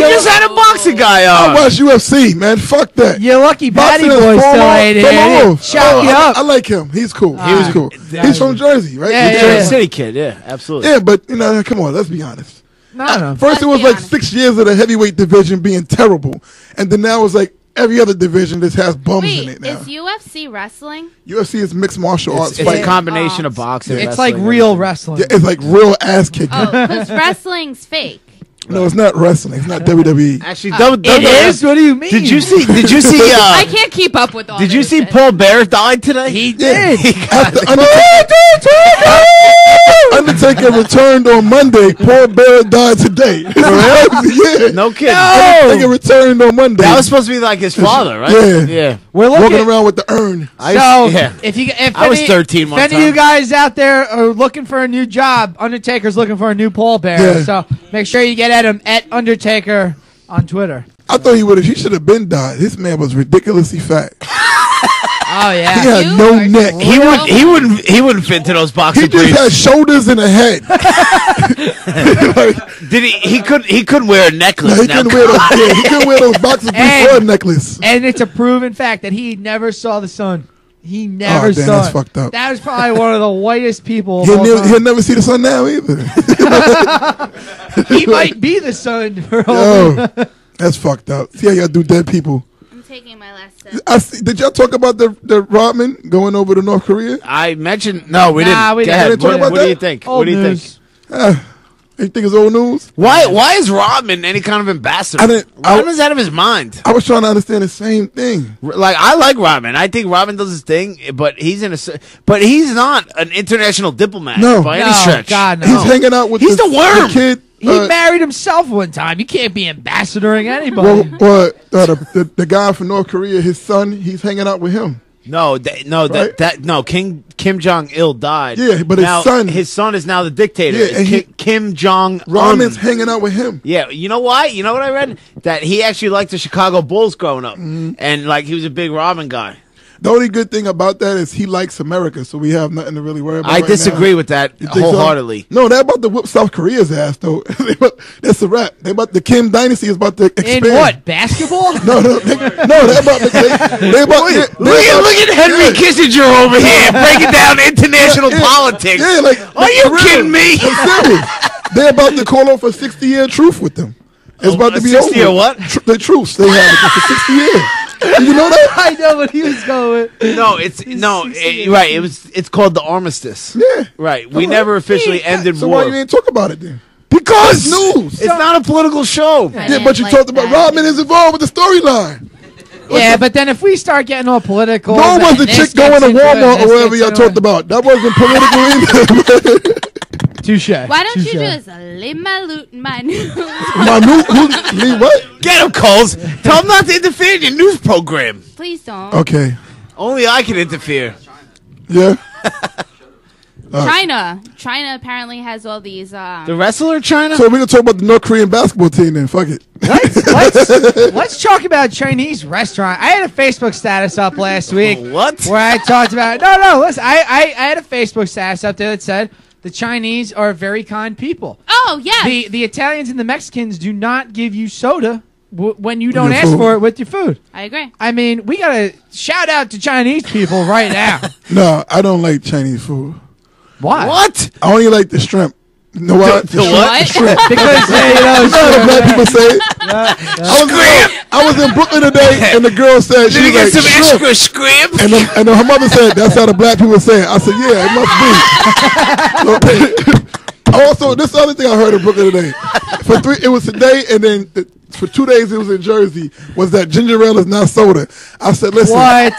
just had a boxing guy I on. watch UFC, man. Fuck that. Your lucky Patty Boxing boy is still former- ain't from here. off. Shot you up. I like him. He's cool. He was cool. He's from Jersey, right? Yeah, He's a yeah. Jersey City kid, yeah, absolutely. Yeah, but come on, let's be honest. No. First, it was Let's be like honest. 6 years of the heavyweight division being terrible, and then now it's like every other division just has bums Wait, in it now. is UFC wrestling? UFC is mixed martial arts It's a fighting. combination of boxing. It's wrestling, like real everything. wrestling. Yeah, it's like real ass kicking. Oh, because wrestling's fake. No, it's not wrestling. It's not WWE. Actually, It is? What do you mean? Did you see? I can't keep up with all Did you this see shit. Paul Bear died today? He Yeah. did. After Undertaker returned on Monday. Paul Bear died today. Yeah. No kidding. Undertaker returned on Monday. That was supposed to be like his father, right? Yeah. Yeah. We're walking looking. around with the urn. So yeah. if I was 13 one if any of you time. guys out there are looking for a new job, Undertaker's looking for a new pallbearer. Yeah. So make sure you get at him at Undertaker on Twitter. I thought he should have been died. This man was ridiculously fat. Oh yeah. He had You no are neck. He wouldn't fit into those boxer He just had briefs. shoulders and a head. Did he couldn't wear a necklace. He now. couldn't wear those. Yeah, he couldn't wear those boxer briefs or a necklace. And it's a proven fact that he never saw the sun. He never Oh, damn, saw that's it. fucked up. That was probably one of the whitest people of all He'll time. never see the sun now either. He might be the sun for all. Yo, that's fucked up. See how y'all do dead people. I'm taking my last sip. Did y'all talk about the Rodman going over to North Korea? I mentioned no, we Nah, didn't. we Go didn't. ahead. We didn't talk about What do that? you think? Old What do you news. think? You think it's old news? Why is Rodman any kind of ambassador? Rodman's out of his mind. I was trying to understand the same thing. Like I like Rodman. I think Rodman does his thing, but he's he's not an international diplomat No. by any No, stretch. God, no. He's hanging out with He's the worm. kid. He married himself one time. You can't be ambassadoring anybody. The guy from North Korea, his son, he's hanging out with him. No, Kim Jong Il died. Yeah, but his son is now the dictator. Yeah, and Kim Jong Rodman's hanging out with him. Yeah, you know why? You know what I read? That he actually liked the Chicago Bulls growing up, and like he was a big Rodman guy. The only good thing about that is he likes America, so we have nothing to really worry about. I right disagree now. with that You think so? wholeheartedly. No, they're about to whoop South Korea's ass, though. That's a wrap. The Kim dynasty is about to expand. In what? Basketball? No, they're about to. Look at Henry Kissinger over here breaking down international politics. Yeah, like, are you for real. kidding me? I'm serious. They're about to call off a 60-year truce with them. It's about to be 60 over. or what? The truce they had for 60 years. Did you know that? I know what he was going with. No, right. It's called the armistice. Yeah. Right. We never officially ended So war. why you ain't talk about it then? Because It's news. It's not a political show. I Yeah, didn't but you like talked about that. Rodman is involved with the storyline. Yeah, but then if we start getting all political, No then was the this chick going gets to into it, Walmart this or wherever gets y'all into talked it. about. That wasn't political either. Touche. Why don't you Touche. just leave my news? My new, Lee, what? Get him, Coles. Tell him not to interfere in your news program. Please don't. Okay. Only I can interfere. Yeah. China apparently has all these. The wrestler China? So we're going to talk about the North Korean basketball team then. Fuck it. Let's talk about Chinese restaurant. I had a Facebook status up last week. What? Where I talked about no. Listen, I had a Facebook status up there that said the Chinese are very kind people. Oh yes. The Italians and the Mexicans do not give you soda when you don't Your ask food. for it with your food. I agree. I mean, we gotta shout out to Chinese people right now. No, I don't like Chinese food. Why? What? I only like the shrimp. You know what? The what? Shrimp. Because hey, You know how the black people say it? Scrimp! I was in Brooklyn today, and the girl said Did she you was get like, some shrimp. extra scrimp? And her mother said, that's how the black people say it. I said, yeah, it must be. Also, this other thing I heard in Brooklyn today. It was today, and then for 2 days it was in Jersey, was that ginger ale is not soda. I said, listen. What?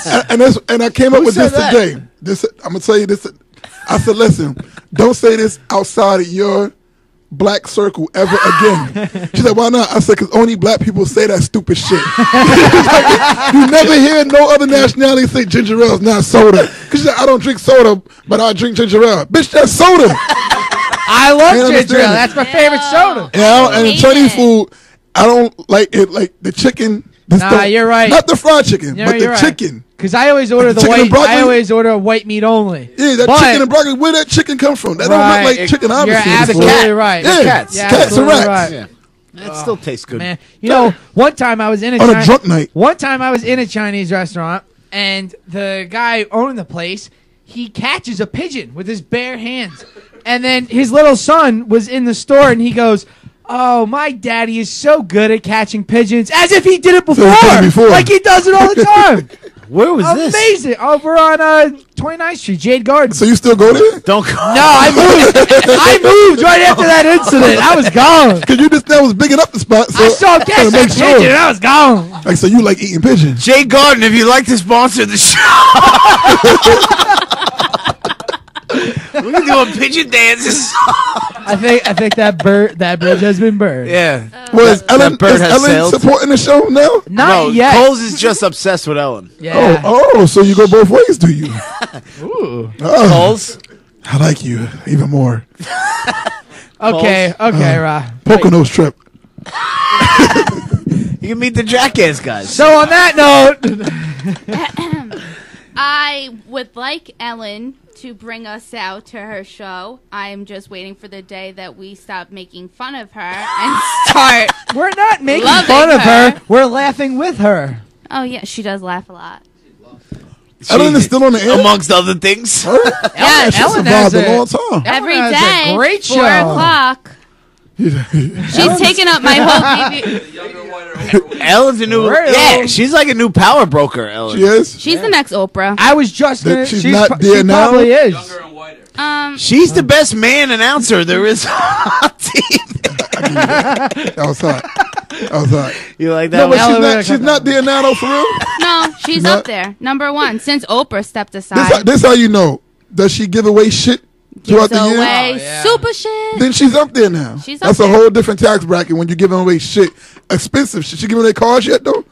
And I came up Who with this said that? today. I'm going to tell you this. I said, listen, don't say this outside of your black circle ever again. She said, why not? I said, because only black people say that stupid shit. You never hear no other nationality say ginger ale is not soda. Because she said, I don't drink soda, but I drink ginger ale. Bitch, that's soda. I love Can't ginger ale. understand it. That's my favorite soda. And in hate Chinese it. food, I don't like it. Like the chicken. Nah, you're right. Not the fried chicken, Yeah, but the you're right. chicken. Because I always order the Chicken and white. broccoli? I always order white meat only. Yeah, that But- chicken and broccoli. Where that chicken come from? That don't Right. look like chicken. You're Obviously, it's absolutely food. right. Yeah, Cats. Yeah, cats and absolutely rats. right. Yeah. It still tastes good. Man, you know, one time I was in On a drunk night. One time I was in a Chinese restaurant, and the guy owning the place, he catches a pigeon with his bare hands, and then his little son was in the store, and he goes, "Oh, my daddy is so good at catching pigeons," as if he did it he did it before. like he does it all the time. Where was this? Amazing! Over on 29th Street, Jade Garden. So you still go there? Don't go. No, I moved. I moved right after that incident. I was gone. Because you just now was bigging up the spot. So I saw him gotta catch make that sure. pigeon, and I was gone. Like, so you like eating pigeon? Jay Garden, if you'd like to sponsor the show, we can do a pigeon dance. I think that bridge has been burned. Yeah. Was Ellen, bird is has Ellen sailed. supporting the show now? Not No, yet. Coles is just obsessed with Ellen. Yeah. Oh, so you go both ways, do you? Ooh. Oh, Coles? I like you even more. Okay, Ra. Poconos trip. You can meet the Jackass guys. So on that note, I would like Ellen to bring us out to her show. I'm just waiting for the day that we stop making fun of her and start. We're not making Loving fun of her. her. We're laughing with her. Oh yeah, she does laugh a lot. Ellen is still on the air. Amongst other things. Yes, She Ellen has survived a a- long time. every has a day, great 4 show. o'clock. She's taking up my whole TV. Ellen's a new. Real. Yeah, she's like a new power broker. Ellen. She is. She's the next Oprah. I was just That gonna. she's not there she now? probably is. She's the best man announcer there is on TV. That was hot. That was hot. You like that? No, but one? she's not there now, though, for real. No, she's Not- up there, number 1 since Oprah stepped aside. This how you know. Does she give away shit throughout Gives the year? away super shit. Then she's up there now. She's up That's there. a whole different tax bracket when you're giving away shit. Expensive shit. She giving away cars yet, though?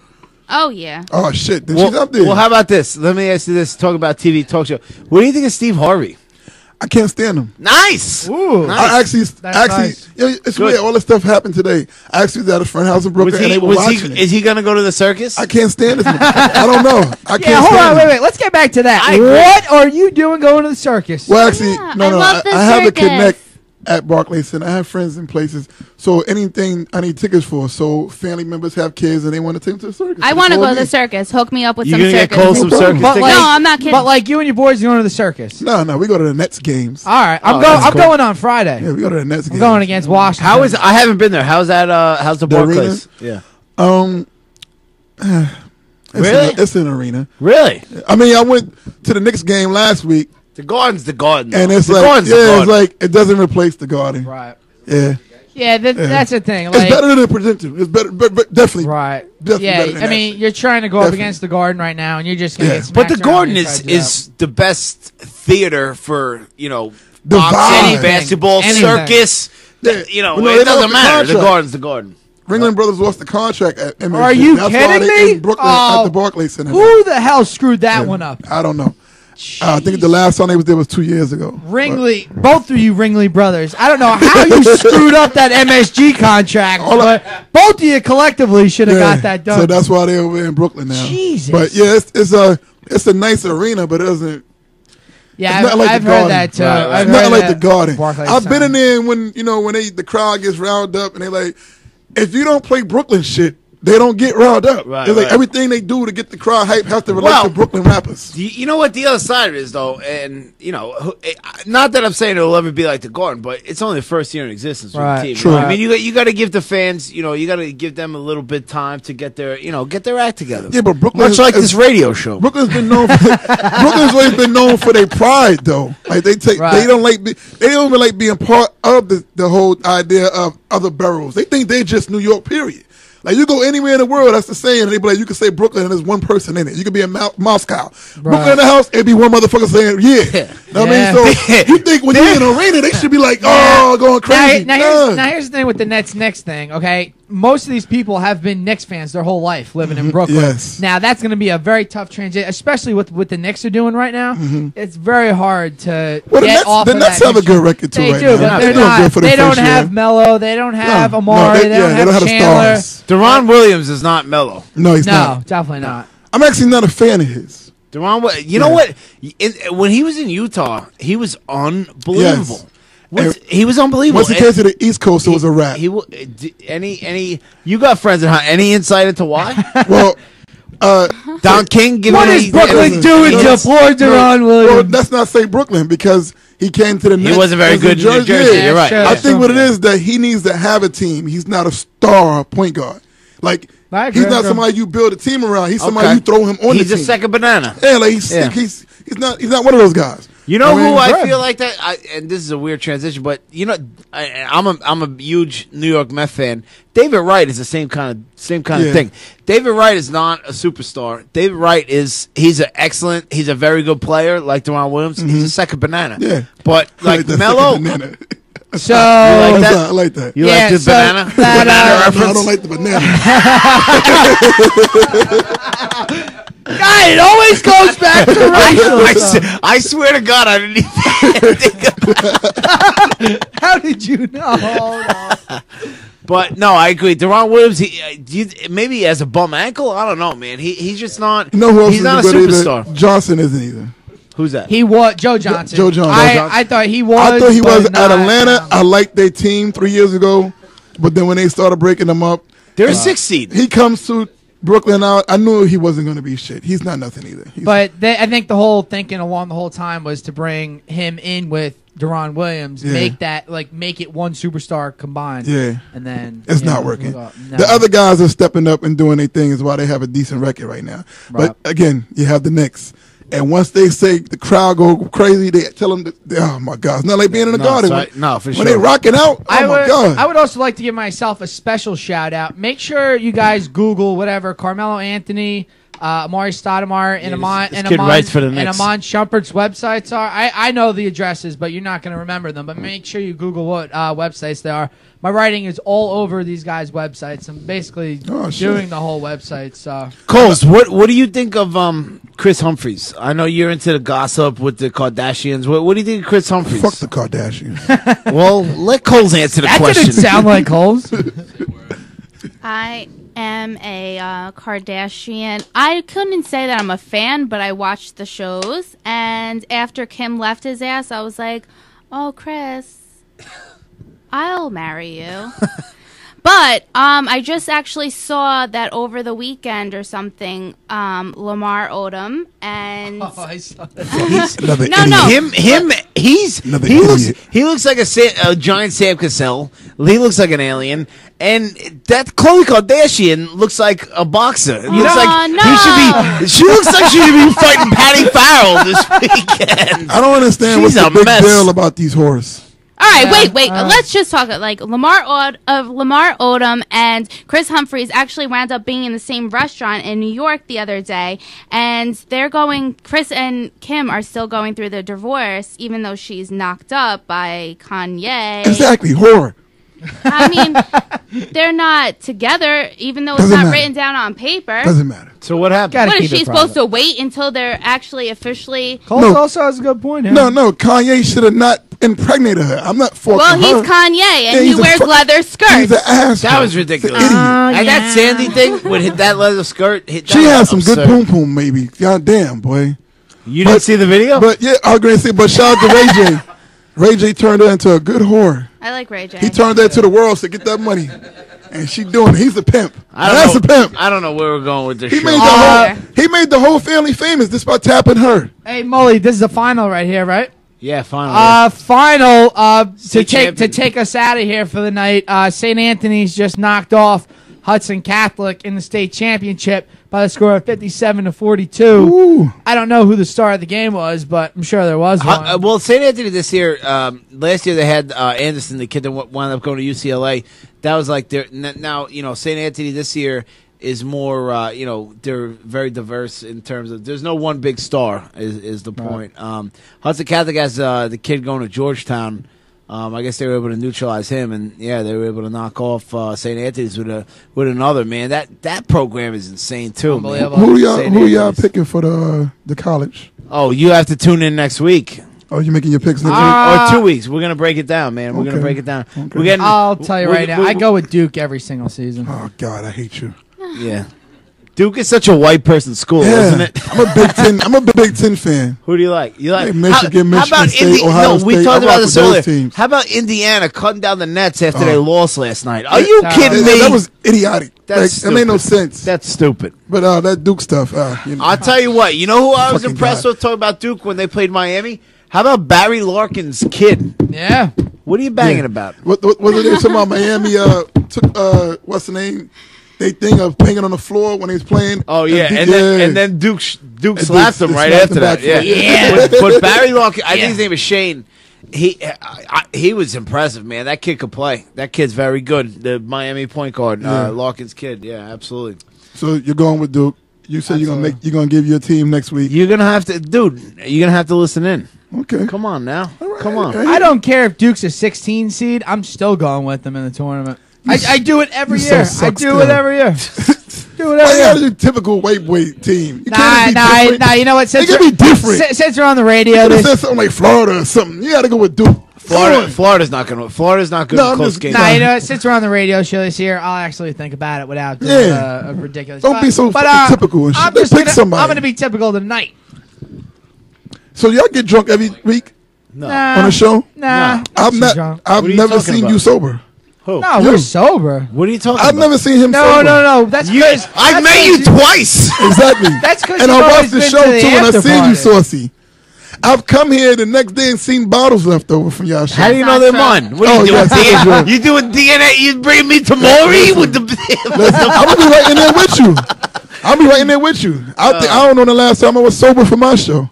Oh yeah. Oh, shit. Then she's up there. Well, how about this? Let me ask you this. Talk about TV talk show. What do you think of Steve Harvey? I can't stand him. Nice. Ooh. I actually, nice. yeah, it's Good. weird. All this stuff happened today. I actually was at a friend house in Brooklyn, and they were watching it. Is he going to go to the circus? I can't stand this. I don't know. I can't Yeah, hold stand on, him. wait. Let's get back to that. I agree. What are you doing going to the circus? Well, actually, Yeah, no. I love the I have a circus. connect at Barclays Center. I have friends in places. So anything I need tickets for. So family members have kids and they want to take them to the circus. I They want to call go to me. the circus. Hook me up with You some going to get circus. Cole some No problem. circus But tickets? like- No, I'm not kidding. But like you and your boys going to the circus. No, we go to the Nets games. All right, I'm that's cool. going on Friday. Yeah, we go to the Nets I'm games. going against Washington. How is? I haven't been there. How's that? How's the The Barclays? Yeah. Really? It's an arena. Really? I mean, I went to the Knicks game last week, The Garden's the Garden. and though. it's the like, Garden's the yeah, Garden. it's like it doesn't replace the Garden. right? Yeah, Yeah, that's the thing. it's Like, better than the Prudential. It's better, but definitely. right? Definitely better Yeah, than I that mean, shit. you're trying to go up Definitely. against the Garden right now, and you're just gonna Yeah. get But smacked the around Garden when you try to do is the best theater for The boxing, vibe. basketball, Anything. circus. Yeah. You know, Well, no, it they doesn't lost the matter. The contract. Garden's the Garden. Ringling Brothers lost the contract at MSG. Are you That's why kidding they me? in Brooklyn Oh. at the Barclays Center. that. Who the hell screwed that Yeah. one up? I don't know. I think the last time they was there was 2 years ago. Ringley, both of you Ringley brothers. I don't know how you screwed up that MSG contract, but both of you collectively should have got that done. So that's why they're over in Brooklyn now. Jesus. But yeah, it's a nice arena, but it doesn't. yeah, it's not like I've the heard Garden. that too. Right, right. I've It's not heard like that the Garden. Barclays I've been Center. in there when the crowd gets riled up and they like, if you don't play Brooklyn shit, they don't get riled up. Right, It's like right. everything they do to get the crowd hype has to relate Well, to Brooklyn rappers. You know what the other side of it is, though, and not that I'm saying it'll ever be like the Garden, but it's only the first year in existence for Right. the team. True. I mean, you got to give the fans, you got to give them a little bit time to get their act together. Yeah, but Brooklyn much is- like is- this radio show. Brooklyn's been known. Brooklyn's always been known for their pride, though. Like they take, Right. they don't even like being part of the whole idea of other boroughs. They think they're just New York. Period. Like you go anywhere in the world, that's the saying. They be like, you can say Brooklyn, and there's one person in it. You could be in Moscow, Brooklyn in the house, it'd be one motherfucker saying, "Yeah." Know what I mean? So you think when you're in an arena, they should be like, "Oh, going crazy." Now here's the thing with the Nets thing, okay? Most of these people have been Knicks fans their whole life living in Brooklyn. Yes. Now, that's going to be a very tough transition, especially with what the Knicks are doing right now. It's very hard to Well, get off the of Nets that. have a good record too They right do, now. but they're doing not. good for the They don't first year. have Melo. They don't have No, Amari. they They don't don't have have the Chandler. stars. Deron Williams is not mellow. No, he's No, not. definitely not. I'm actually not a fan of his. You know what? When he was in Utah, he was unbelievable. He was unbelievable. Once he came to the East Coast, it was a wrap. You got friends at any insight into why? Well, Don King giving What is Brooklyn doing to poor Deron well, Williams? let's not say Brooklyn because he came to the Nets. wasn't very as good in New Jersey. Yeah. You're right. Sure. I think what it is that he needs to have a team. He's not a star point guard. Like I agree, he's not bro. somebody you build a team around. He's somebody Okay. you throw him on He's the a team. second banana. Yeah, like he's Yeah. he's not one of those guys. You know I mean, who I right. feel like that? And this is a weird transition, but I'm a huge New York Mets fan. David Wright is the same kind of Yeah. thing. David Wright is not a superstar. David Wright he's a very good player like Deron Williams. He's a second banana. Yeah. But I like that Melo, second banana. So like that? I like that. you Yeah, like the so banana? that, Banana No, I reference? don't like the banana. God, it always goes back to racial. I swear to God, I didn't even think of How did you know? But no, I agree. Deron Williams, maybe he has a bum ankle. I don't know, man. He's just not. You know who else he's isn't not a good superstar. either? Johnson isn't either. Who's that? He was Joe Johnson. Joe Johnson. I thought he was. I thought he was at not, Atlanta. I liked their team 3 years ago, but then when they started breaking them up, They're a 6 seed. he comes to Brooklyn out. I knew he wasn't going to be shit. He's not nothing either. But I think the whole thinking along the whole time was to bring him in with Deron Williams, make it one superstar combined. Yeah. And then It's not working. No. The other guys are stepping up and doing their thing is why they have a decent record right now. Right. But again, you have the Knicks. And once they say the crowd go crazy, they tell them, oh my God, it's not like being in the garden. For sure. When they rocking out, oh my God. I would also like to give myself a special shout out. Make sure you guys Google whatever Carmelo Anthony, Amari Stoudemire, and Amon Shumpert's websites are. I know the addresses, but you're not going to remember them. But make sure you Google what websites they are. My writing is all over these guys' websites. I'm basically doing the whole website. So, Coles, what do you think of Chris Humphries? I know you're into the gossip with the Kardashians. What do you think of Chris Humphries? Fuck the Kardashians. Well, let Coles answer the question. That didn't sound like Coles. I am a Kardashian. I couldn't say that I'm a fan, but I watched the shows. And after Kim left his ass, I was like, oh, Chris, I'll marry you. But I just actually saw that over the weekend or something, Lamar Odom and I saw that. He looks like a giant Sam Cassell. He looks like an alien, and that Khloe Kardashian looks like a boxer. She looks like she should be fighting Patty Farrell this weekend. I don't understand what's the big deal about these whores. All right, wait. Let's just talk. Like Lamar Odom and Chris Humphries actually wound up being in the same restaurant in New York the other day, and Chris and Kim are still going through the divorce, even though she's knocked up by Kanye. Exactly, whore. I mean, they're not together, even though it's not written down on paper. Doesn't matter. So what happened? What, is she supposed to wait until they're actually officially... Coles also has a good point here. No, Kanye should have not impregnated her. I'm not for her. Well, he's Kanye, and he wears leather skirts. He's an ass. That was ridiculous. And that Sandy thing would hit that leather skirt. She has some good poom poom, maybe. God damn, boy. You didn't see the video? But yeah, I was going to say, but shout out to Ray J. Ray J turned her into a good whore. I like Ray J. He turned her to the world to get that money. And she doing it. He's a pimp. That's a pimp. I don't know where we're going with this He show. he made the whole family famous just by tapping her. Hey, Mully, this is the final right here, right? Yeah, final. Final to take us out of here for the night. St. Anthony's just knocked off Hudson Catholic in the state championship by the score of 57-42. Ooh. I don't know who the star of the game was, but I'm sure there was one. Well, St. Anthony this year, last year they had Anderson, the kid that wound up going to UCLA. That was like their now. St. Anthony this year is more. They're very diverse in terms of. There's no one big star. Is the point. Hudson Catholic has the kid going to Georgetown. I guess they were able to neutralize him, and they were able to knock off St. Anthony's with another, man. That program is insane too, man. Who y'all picking for the college? Oh, you have to tune in next week. Oh, you making your picks next week? Or 2 weeks. We're gonna break it down, man. We're gonna break it down. Okay. I'll tell you right now. I go with Duke every single season. Oh God, I hate you. Yeah. Duke is such a white person school, isn't it? I'm a Big Ten fan. Who do you like? You like Michigan State, Ohio State. We talked about this earlier. Teams. How about Indiana cutting down the nets after they lost last night? Are you kidding me? That was idiotic. That made no sense. That's stupid. But that Duke stuff. I'll tell you what. You know who I was impressed with talking about Duke when they played Miami? How about Barry Larkin's kid? Yeah. What are you banging about? What was it? They were talking about Miami. Took what's the name? They think of banging on the floor when he was playing. Oh yeah, and then Duke slapped him right after that. Yeah. But Barry Larkin, I think his name is Shane. He was impressive, man. That kid could play. That kid's very good. The Miami point guard, Larkin's kid. Yeah, absolutely. So you're going with Duke. You said you're gonna give your team next week. You're gonna have to, dude. You're gonna have to listen in. Okay. Come on now. Right, Come on. okay. I don't care if Duke's a 16 seed. I'm still going with them in the tournament. I do it every year. I do it every year. Why you gotta do typical white boy team? Nah. You know what? They gotta be different. Since we're on the radio, they said something like Florida or something. You gotta go with Duke. Florida's not going to. Florida's not good No, in I'm close just- games. Nah, you know, since we're on the radio show this year, I'll actually think about it without doing a ridiculous. Don't be so fucking typical and shit. I'm They just pick gonna, somebody. I'm going to be typical tonight. So y'all get drunk every week Nah, on the show? Nah, I've not not. too drunk. I've What are you never talking seen about? you sober. Who? No, You. we're sober. What are you talking I've about? never seen him No, sober. no. That's because I met you twice. Exactly. That's 'cause and you've I watched always the been show to the too, and I after seen you party. saucy. I've come here the next day and seen bottles left over from y'all show. How do you know they're mine? What are you doing? yes, that's DNA? true. You doing DNA? You bring me to Maury with the. Listen, I'm gonna be right in there with you. I'll be right in there with you. I don't know the last time I was sober for my show.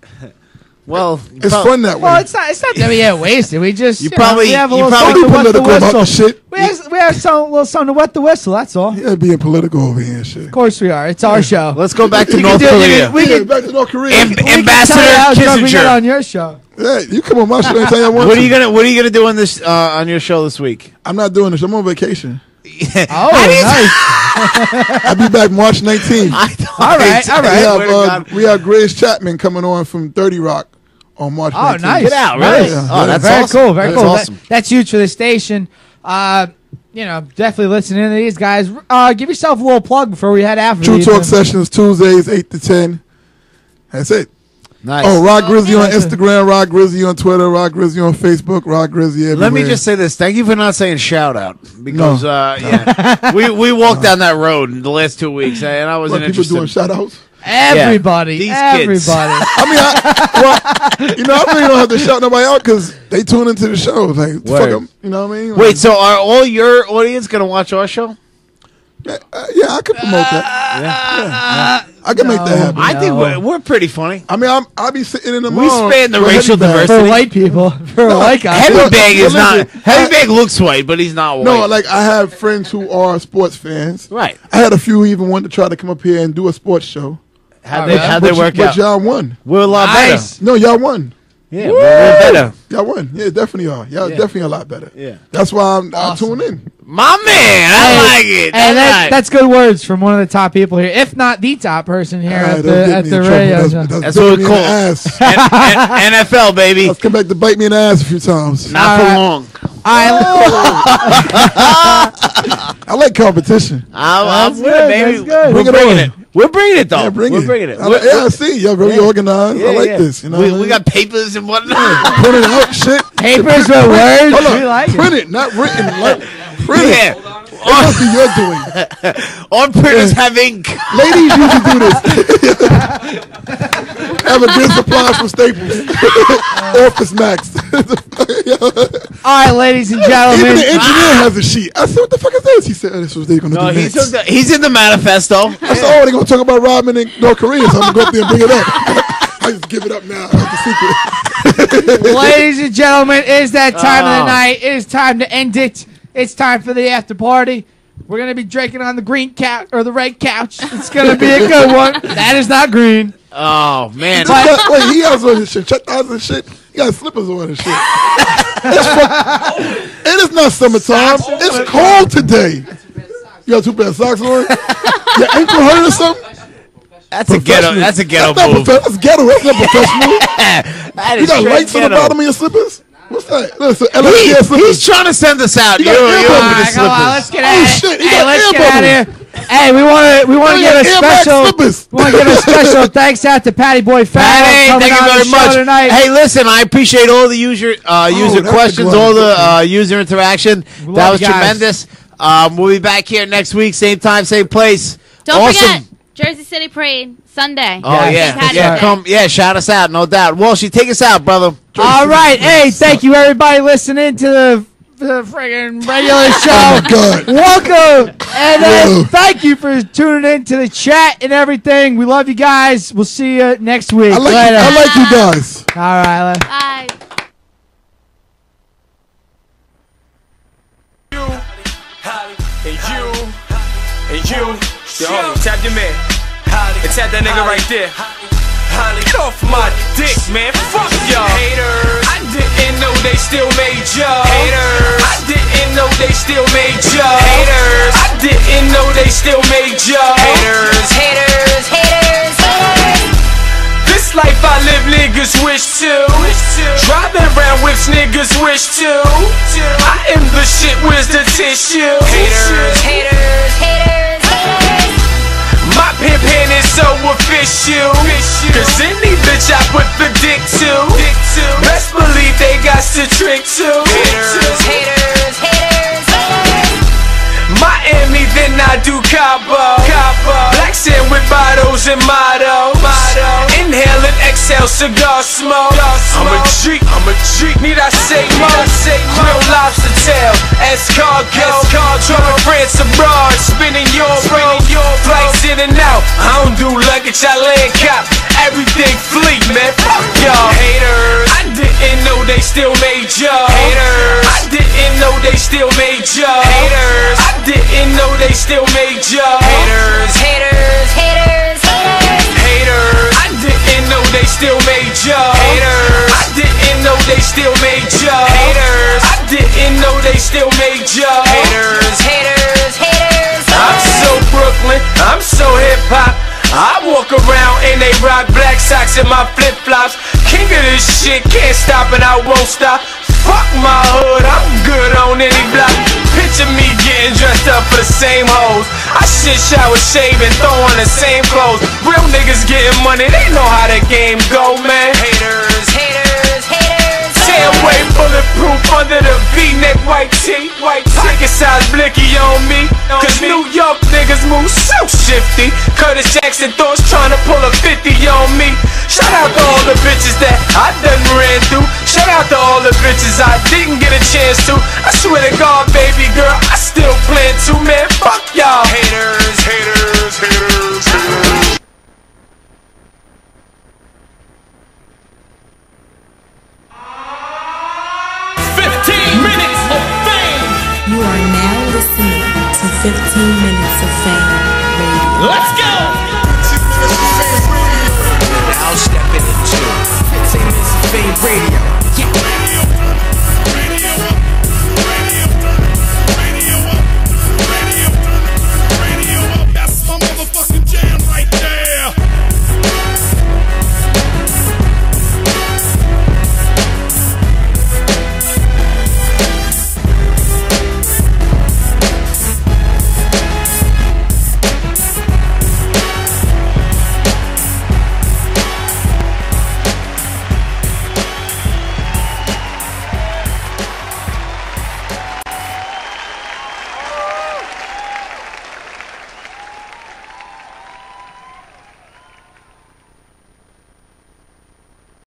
Well, It's fun that way. Well, it's not that we get wasted. We just You know, probably- we have a you little probably something to wet the political about the whistle. shit. We have some little something to wet the whistle. That's all. Yeah, being political over here and shit. Of course we are. It's our show. Let's go back to You North can do it. Korea. We Yeah, can back to North Korea. tell you Ambassador how drunk we got on Kissinger. your show. Yeah, you come on my show anytime I want What are to. you gonna do on this on your show this week? I'm not doing this. I'm on vacation. Oh, nice. I'll be back March 19th. All right. We have Grace Chapman coming on from 30 Rock on March 19th. Oh, nice. Get out, really? Nice. Oh, that's very awesome. cool. Very That's cool. awesome. That's huge for the station. Definitely listening to these guys. Give yourself a little plug before we head out. For True the Talk evening. Sessions, Tuesdays, 8 to 10. That's it. Nice. Oh, Rock Grizzly on That's Instagram, Rock Grizzly on Twitter, Rock Grizzly on Facebook, Rock Grizzly everywhere. Let me just say this. Thank you for not saying shout out because we walked down that road in the last 2 weeks and I wasn't What, people interested. doing shout outs? Everybody. These everybody. kids. I mean, I really don't have to shout nobody out because they tune into the show. Like, fuck Word. them. You know what I mean? Wait, so are all your audience gonna watch our show? Yeah, I could promote that. I can make that happen. I think we're pretty funny. I mean, I'll be sitting in the We mall span the with racial heavy bag. diversity. For white people. For white guys. Heavy Bag is listen, not. Heavy Bag looks white, but he's not white. No, like I have friends who are sports fans. Right. I had a few who even wanted to try to come up here and do a sports show. How'd Alright. they work But out? y'all won. We're a lot Nice. No, y'all won. better. Yeah, we're better. Y'all won. Yeah, definitely are. Y'all definitely a lot better. Yeah. That's why I tune in. My man, I like it. And That's that's good words from one of the top people here, if not the top person here Alright, at don't get the me in radio. trouble. show. That's bit what me we in call the ass. NFL, baby. Let's come back to bite me in the ass a few times. Not for Alright. long. I like competition. I'm That's with good, it, baby. that's good. We're Bring it bringing on. it. We're bringing it, though. Yeah, bring We're it. bringing it. I see. Y'all very organized. I like this. You know, what I we mean? got papers and whatnot. Print it out, shit. Papers with words. Hold on. We like it. Print it, not written. Like, print it. Yeah. It must be you're doing. Our printers have ink. Ladies usually do this. Have a good supply from Staples. Office Max. All right, ladies and Even gentlemen. the engineer has a sheet. I said, what the fuck is this? He said, this was they going to No, do he's next. he's in the manifesto. I said, oh, they're going to talk about Rodman in North Korea, so I'm going to go up there and bring it up. I just give it up now. That's the secret. Ladies and gentlemen, it is that time of the night. It is time to end it. It's time for the after party. We're gonna be drinking on the green couch or the red couch. It's gonna be a good one. That is not green. Oh man. Wait, he has on his shit. Chuck has his shit. He got slippers on his shit. It is not summertime. It's cold today. You got 2 pairs of socks on? Your ankle hurt or something? That's a ghetto. That's a ghetto That's not move. That's ghetto. That's not professional. That You is got straight lights on the ghetto. bottom of your slippers? What's that? Listen, He- LSD slippers. he's trying to send us out. You You're got ear open bubbles. to Come on, slippers. let's get Oh, out. shit, he Hey, got let's air get out of here. Hey, we want to Oh, give a Air Max special. slippers. We want to give a special thanks out to Patty Boy Farrell Patty, coming thank you on very the show much. tonight. Hey, listen, I appreciate all the user that's a questions, good all one. the user interaction. We That love was you guys. tremendous. We'll be back here next week, same time, same place. Don't awesome. forget, Jersey City Parade, Sunday. Oh Yes. yeah, St. Patrick's yeah, Day. come, yeah, shout us out, no doubt. Walshy, take us out, brother. All right. Hey, thank you everybody listening to the friggin' regular show. Oh, my God. Welcome. And Whoa. thank you for tuning in to the chat and everything. We love you guys. We'll see you next week. I like Later. you, I like you guys. All right. Bye. And you, yo, tap your man. And tap that nigga right there. Get off my dick, man. Fuck y'all. Haters. I didn't know they still made y'all. Haters. I didn't know they still made y'all. Haters. I didn't know they still made y'all. Haters. Haters. Haters. Haters. This life I live, niggas wish to. Driving around whips, niggas wish to. shit, where's the tissue? Haters, haters, haters, haters. My pimp is so official. Cause any bitch I put the dick to, best believe they got the trick too. Haters, haters, haters, haters. Miami, then I do Cabo. Black sand with bottles and motto. Inhale and exhale cigar smoke. I'm a G, need I say more? Real lobster tail, escargot. Driving France abroad, spinning your road. Flights in and out, I don't do luggage, I land cop. Everything fleet, man, fuck y'all. Haters, I didn't know they still made y'all. Haters, I didn't know they still made y'all. Haters, I didn't know they still made y'all. Haters, Haters, haters, haters. haters, I didn't know they still made y'all. Haters, I didn't know they still made y'all. Haters, I didn't know they still made y'all. Haters, Haters, haters, I'm so Brooklyn, I'm so hip hop. I walk around and they rock black socks and my flip flops. King of this shit, can't stop and I won't stop. Fuck my hood, I'm good on any block. Picture me getting dressed up for the same hoes. I shit, shower, shave, and throw on the same clothes. Real niggas getting money, they know how the game go, man. haters, haters, haters. Tailway bulletproof under the V-neck white tee. Pocket size blicky on me. Cause New York niggas move so shifty. Curtis Jackson thoughts trying to pull a 50 on me. Shout out to all the bitches that I done ran through. Shout out to all the bitches I didn't get a chance to. I swear to God, baby girl, I still plan to, man. Fuck y'all. Haters, haters, haters, haters. You are now listening to 15 Minutes of Fame Radio. Let's go! Now stepping into 15 Minutes of Fame Radio.